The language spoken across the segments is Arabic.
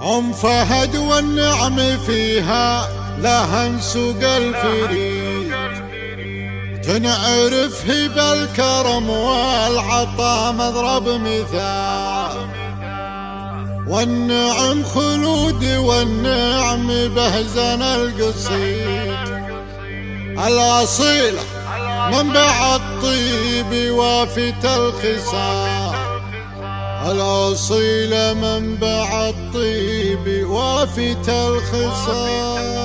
فهد والنعم فيها لها نسوق الفريد، تنعرف هب الكرم والعطا مضرب مثال، والنعم خلود والنعم بهزن القصيد، الأصيلة منبع الطيب وافت الخصال، الأصيلة منبع الطيب وافت الخصال.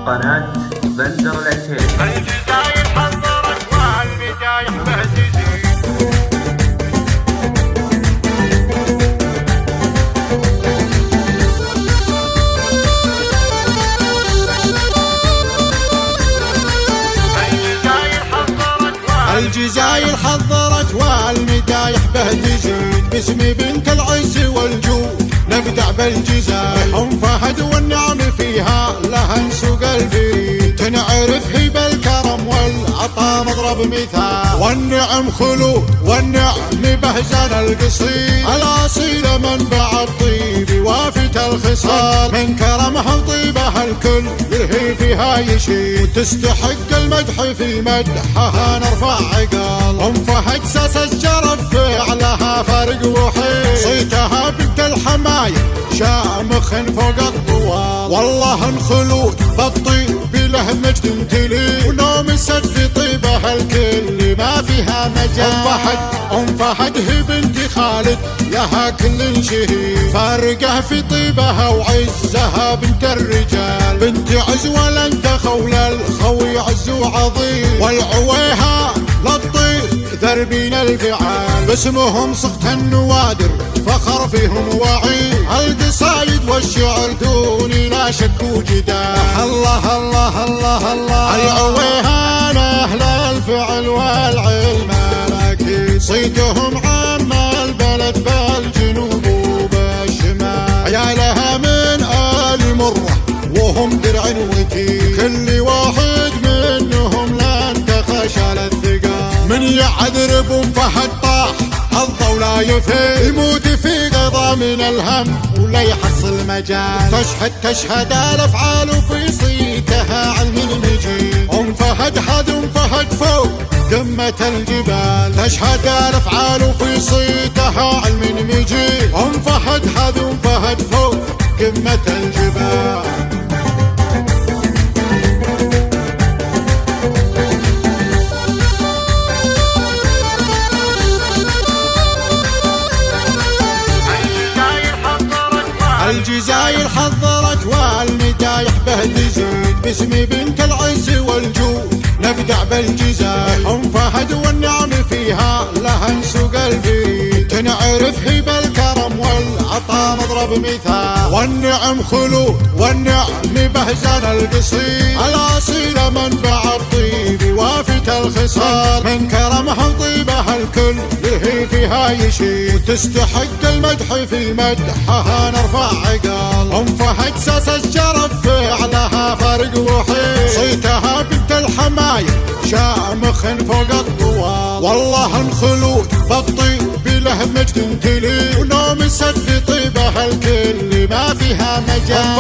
قناة بندر العتيب. الجزاير حضرت والمدايح مهززين، الجزاير حضرت والمدايح بهتزيد، باسم بنت العز والجود نبدع بالجزاير، فهد والنعم فيها لها نسوق الفريد، تنعرف هب الكرم والعطا مضرب مثال، والنعم خلود والنعم بهزن القصيد، الأصيلة منبع الطيب وافت الخصال، من كرمها وطيبها الكل يلهي فيها يشيد، وتستحق المدح في مدحها نرفع عقال، فهد ساس الشرف فعلها فرق وحيد، صيتها بنت الحماية شامخ فوق الطوال، والله انخلود بالطيب له مجد امتلي، ونوم السد في طيبها الكل ما فيها مجال، فهد هي بنت خالد لها كل شهيد، فارقه في طيبها وعزها بنت الرجال، بنت عز ولن تخول الخوي عز وعظيم، والعويها للطير ذربين الفعال، باسمهم صغت النوادر فخر فيهم وعيد، القصايد والشعر دوني لا شك وجدال، الله الله الله الله العويهان اهل الفعل والعلم الاكيد، صيتهم عام البلد بالجنوب وبالشمال، عيالها من آل مرة وهم درع وتيل، كل واحد منهم لن تخشى الثقال، من يعذرب فهد طاح حظه ولا يفيد، يموت في قضاء من الهم ولا يحصل مجال، تشهد الافعال في صيتها علم المجيد، فهد حد فهد فوق قمة الجبال، تشهد الافعال في صيتها علم المجيد، فهد حد فهد فوق قمة الجبال. الجزاير حضرت والمدايح بهتزيد، باسم بنت العز والجود نبدع بالجزاير، فهد والنعم فيها لها نسوق الفريد، تنعرف هب الكرم والعطا مضرب مثال، والنعم خلود والنعم بهزن القصيد، الأصيلة منبع الطيب وافت الخصال، من كرمها وطيبها الكل يلهي فيها يشيد، وتستحق المدح في مدحها نرفع عقال، فهد ساس الشرف فعلها فرق وحيد، صيتها بنت الحماية شامخ فوق الطوال، والله انخلود بالطيب له مجد امتلي، ونوم السد في طيبها الكل ما فيها مجال،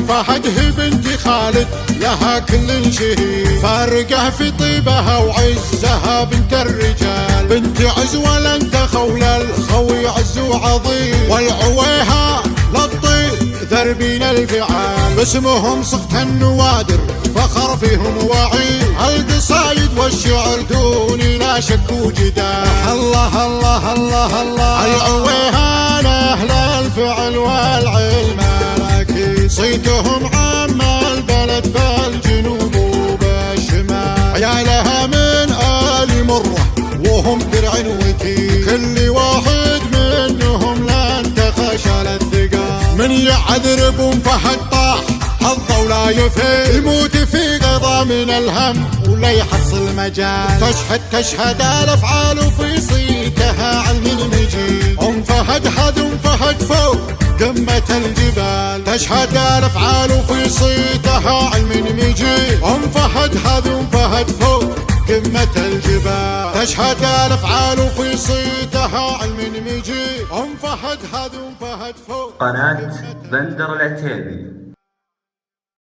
فهد هي بنت خالد لها كل شهيد، فارقه في طيبها وعزها بنت الرجال، بنت عز ولن تخول الخوي عز وعظيم، والعويها للطير ذربين الفعال، باسمهم صغت النوادر فخر فيهم وعيد، القصايد والشعر دوني لا شك وجدال، الله الله الله الله العويهان اهل الفعل والعلم الاكيد، صيتهم عام البلد بالجنوب وبالشمال، عيالها من آل مرة وهم درع وتيل، كل واحد منهم لن تخشى الثقال، من يعذرب فهد طاح حظه ولا يفيد، يموت في قضاء من الهم ولا يحصل مجال، تشهد الافعال في صيتها علم المجيد، فهد حد فهد فوق قمة الجبال، تشهد الافعال في صيتها علم المجيد، فهد حد فهد فوق قمة الجبال تشهد الافعال وفي صيتها علم مجيد. ام فهد هذا ام فهد فوق قناة بندر العتيبي.